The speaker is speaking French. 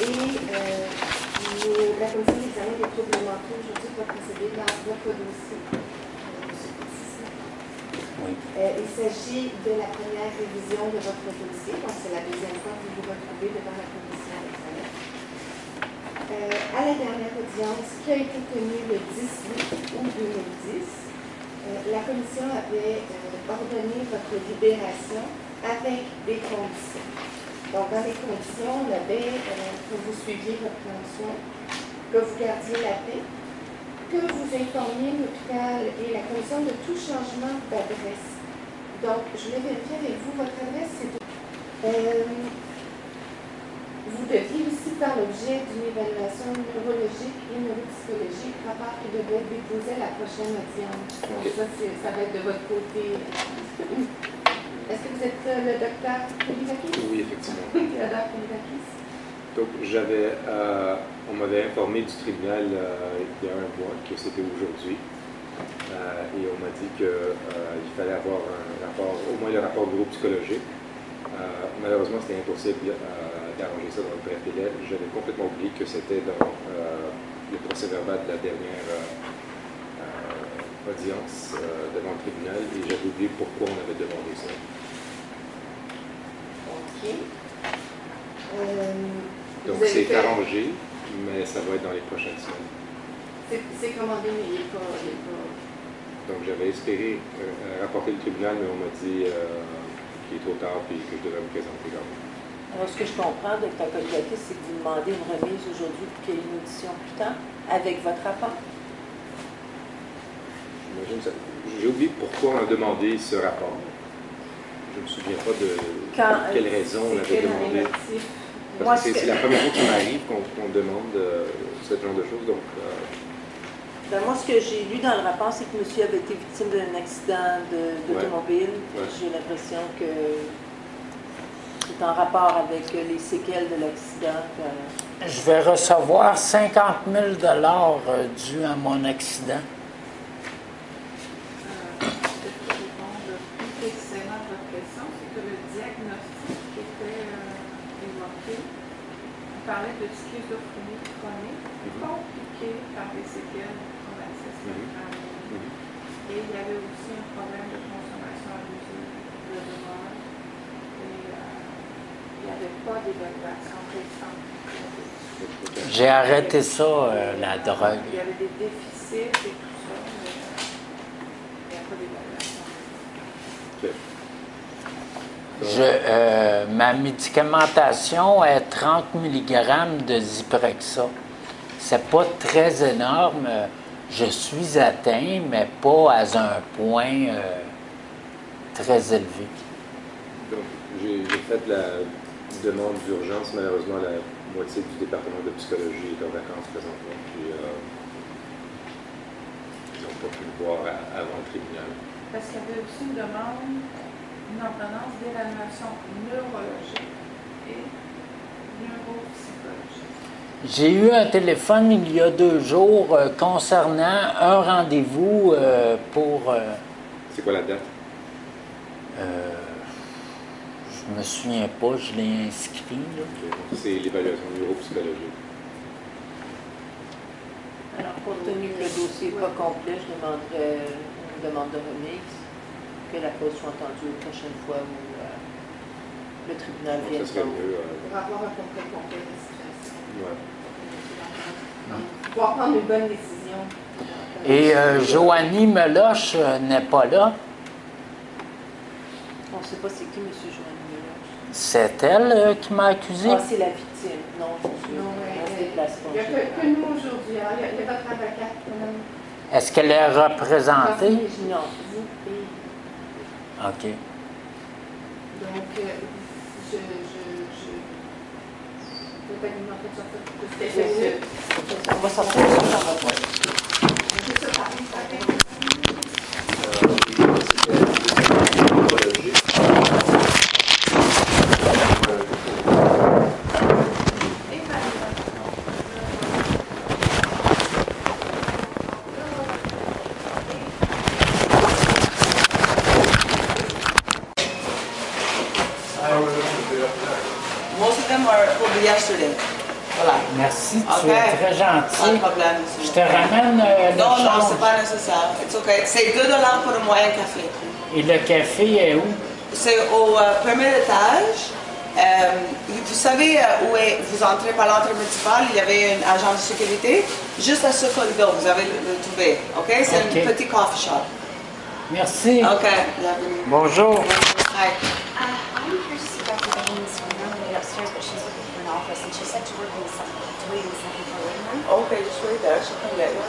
la commission d'examen des troubles mentaux aujourd'hui va procéder dans votre dossier. Oui. Il s'agit de la première révision de votre dossier, donc c'est la deuxième fois que vous vous retrouvez devant la commission d'examen. À la dernière audience, qui a été tenue le 18 août 2010, la commission avait ordonné votre libération avec des conditions. Donc, dans les conditions, on avait que vous suiviez votre pension, que vous gardiez la paix, que vous informiez l'hôpital et la commission de tout changement d'adresse. Donc, je vais vérifier avec vous, votre adresse, c'est vous deviez aussi faire l'objet d'une évaluation neurologique et neuropsychologique, rapport qui devait être déposé à la prochaine audience. Donc, ça va être de votre côté. Est-ce que vous êtes le docteur Koulirakis? Oui, effectivement. Le docteur Koulirakis. Donc, on m'avait informé du tribunal il y a un mois que c'était aujourd'hui. Et on m'a dit qu'il fallait avoir un rapport, au moins le rapport de groupe psychologique. Malheureusement, c'était impossible d'arranger ça dans le bref délai. J'avais complètement oublié que c'était dans le procès-verbal de la dernière audience devant le tribunal et j'avais oublié pourquoi on avait demandé ça. OK. Donc, c'est arrangé, mais ça va être dans les prochaines semaines. C'est commandé, mais il n'est pas... Donc, j'avais espéré rapporter le tribunal, mais on m'a dit qu'il est trop tard et que je devais me présenter quand même. Alors, ce que je comprends, Dr. Koulirakis, c'est que vous demandez une remise aujourd'hui pour qu'il y ait une audition plus tard avec votre rapport. J'imagine ça. J'ai oublié pourquoi on a demandé ce rapport. Je ne me souviens pas de quelle raison on l'avait demandé. Parce que c'est la première fois qu'il m'arrive qu'on demande ce genre de choses. Donc, ben, moi, ce que j'ai lu dans le rapport, c'est que monsieur avait été victime d'un accident d'automobile. Ouais. J'ai l'impression que c'est en rapport avec les séquelles de l'accident. Je vais recevoir 50 000 dus à mon accident. On parlait de schizophrénie chronique, compliquée par des séquelles traumatismes crâniennes. Et il y avait aussi un problème de consommation abusive de drogue. Et il n'y avait pas d'évaluation récente. J'ai arrêté ça, la drogue. Il y avait des déficits et tout ça, mais il n'y a pas d'évaluation. Ma médicamentation est 30 mg de Zyprexa. C'est pas très énorme. Je suis atteint, mais pas à un point très élevé. Donc, j'ai fait la demande d'urgence. Malheureusement, la moitié du département de psychologie est en vacances présentement. Puis, ils n'ont pas pu le voir avant le tribunal. Parce qu'il y avait aussi une demande, une ordonnance d'évaluation neurologique et neuropsychologique. J'ai eu un téléphone il y a 2 jours concernant un rendez-vous pour... C'est quoi la date? Je me souviens pas, je l'ai inscrit. Là. Okay. C'est l'évaluation neuropsychologique. Alors, compte tenu que le dossier n'est pas complet, je demanderais une demande de remise, que la cause soit entendue la prochaine fois où le tribunal vient. Ça serait mieux. Pour avoir un portrait complet de la situation. Ouais. Pouvoir prendre une bonne décision. Et Joanie Meloche n'est pas là. On ne sait pas c'est qui, M. Joanie Meloche. C'est elle qui m'a accusé. Ah, c'est la victime. Non, je ne déplace pas. Il n'y a que nous aujourd'hui. Alors, il y a votre avocate. Est-ce qu'elle est représentée? Non. Vous et... OK. Donc, je peux pas lui demander de sortir pour que c'était On va sortir ça dans la boîte. Je sais pas, Most of them will be yesterday. Voilà. Merci, tu Ok. es très Pas de gentil. problème. Je te ramène le Non, non, change. c'est pas nécessaire. It's okay. C'est 2 $ pour un moyen café. Et le café est où? C'est au premier étage. Vous savez vous entrez par l'entrée principale, il y avait un agent de sécurité. Juste à ce corridor, vous avez le trouvé. OK? C'est Ok. un petit coffee shop. Merci. OK. Bienvenue. Bonjour. Hi. I'm here to see Dr. Baines. We're normally upstairs, but she's looking for an office, and she said to work in the second floor waiting room. OK, just wait there. She'll come get you.